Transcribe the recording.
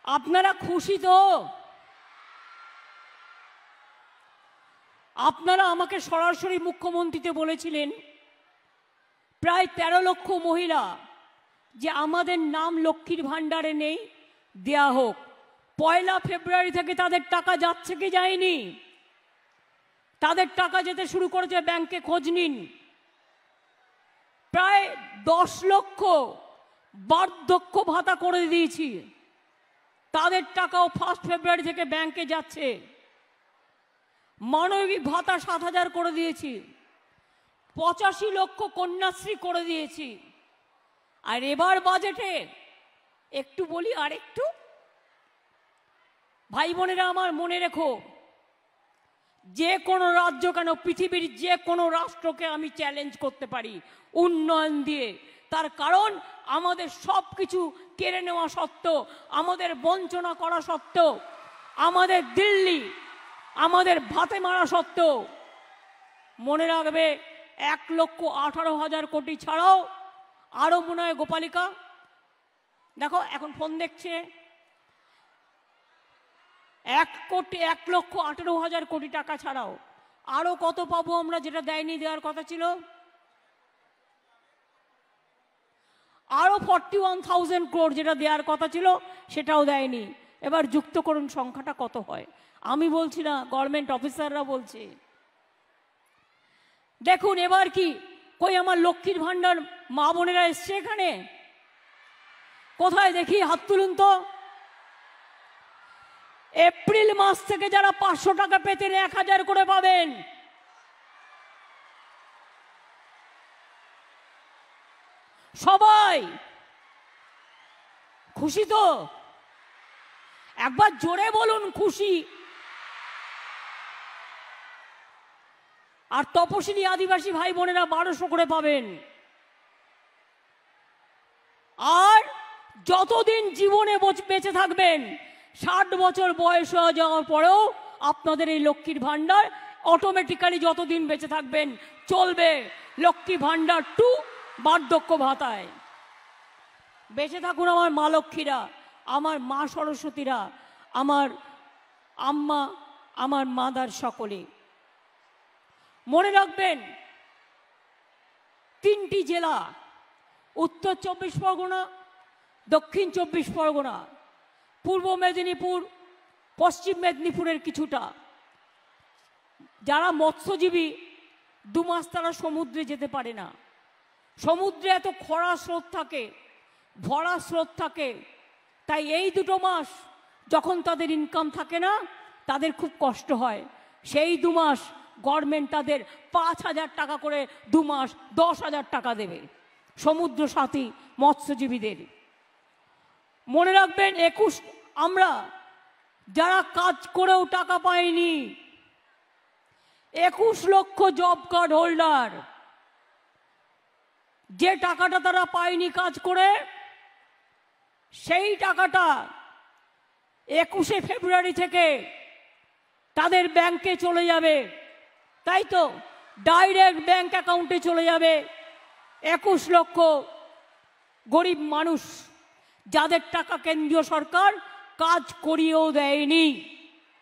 আপনারা খুশি তো? আপনারা আমাকে সরাসরি মুখ্যমন্ত্রীতে বলেছিলেন প্রায় 13 লক্ষ মহিলা যে আমাদের নাম লক্ষ্মীর ভাণ্ডারে নেই, দেয়া হোক। 1 ফেব্রুয়ারি থেকে তাদের টাকা যাচ্ছে কি যায়নি? তাদের টাকা যেতে শুরু করেছে, ব্যাংকে খোঁজ নিন। প্রায় 10 লক্ষ বার্ধক্য ভাতা করে দিয়েছি, তাদের টাকাও 1 ফেব্রুয়ারি থেকে ব্যাংকে যাচ্ছে। মানবিক ভাতা 7,000 করে দিয়েছি, 85 লক্ষ কন্যাশ্রী করে দিয়েছি। আর এবার বাজেটে একটু বলি, আর একটু ভাই বোনেরা আমার মনে রেখো, যে কোনো রাজ্য কেন, পৃথিবীর যে কোনো রাষ্ট্রকে আমি চ্যালেঞ্জ করতে পারি উন্নয়ন দিয়ে। তার কারণ আমাদের সব কিছু কেড়ে নেওয়া সত্ত্বেও, আমাদের বঞ্চনা করা সত্ত্বেও, আমাদের দিল্লি আমাদের ভাতে মারা সত্ত্বেও, মনে রাখবে 1,18,000 কোটি ছাড়াও আরো মনে হয়, গোপালিকা দেখো এখন ফোন দেখছে, 1,18,000 কোটি টাকা ছাড়াও আরো কত পাবো আমরা, যেটা দেয়নি, দেওয়ার কথা ছিল। আরো 41,000 crore যেটা দেওয়ার কথা ছিল সেটাও দেয়নি। এবার যুক্ত করুন সংখ্যাটা কত হয়। আমি বলছি না, গভর্নমেন্ট অফিসাররা বলছে। দেখুন এবার কি, কই আমার লক্ষ্মীর ভাণ্ডার মা বোনেরা এসছে এখানে? কোথায় দেখি, হাত তুলুন তো। এপ্রিল মাস থেকে যারা 500 টাকা পেতেন 1,000 করে পাবেন। সবাই খুশি তো? একবার জোরে বলুন খুশি। আর তপশিলি আদিবাসী ভাই বোনেরা 1200 করে পাবেন। আর যতদিন জীবনে বেঁচে থাকবেন, 60 বছর বয়স হয়ে যাওয়ার পরেও আপনাদের এই লক্ষ্মীর ভাণ্ডার অটোমেটিক্যালি যতদিন বেঁচে থাকবেন চলবে। লক্ষ্মী ভাণ্ডার 2 বার্ধক্য ভাতায়। বেঁচে থাকুন আমার মা লক্ষ্মীরা, আমার মা সরস্বতীরা, আমার আম্মা, আমার মাদার সকলে। মনে রাখবেন 3টি জেলা, উত্তর 24 পরগনা, দক্ষিণ 24 পরগনা, পূর্ব মেদিনীপুর, পশ্চিম মেদিনীপুরের কিছুটা, যারা মৎস্যজীবী 2 মাস তারা সমুদ্রে যেতে পারে না। সমুদ্রে এত খরা স্রোত থাকে, ভরা স্রোত থাকে, তাই এই 2 মাস যখন তাদের ইনকাম থাকে না, তাদের খুব কষ্ট হয়। সেই 2 মাস গভর্নমেন্ট তাদের 5,000 টাকা করে 2 মাস 10,000 টাকা দেবে সমুদ্র সাথী মৎস্যজীবীদের। মনে রাখবেন 21, আমরা যারা কাজ করেও টাকা পাইনি, 21 লক্ষ জব কার্ড হোল্ডার, যে টাকাটা তারা পায়নি কাজ করে, সেই টাকাটা 21শে ফেব্রুয়ারি থেকে তাদের ব্যাংকে চলে যাবে। তাই তো, ডাইরেক্ট ব্যাংক অ্যাকাউন্টে চলে যাবে 21 লক্ষ গরিব মানুষ, যাদের টাকা কেন্দ্রীয় সরকার কাজ করিয়েও দেয়নি।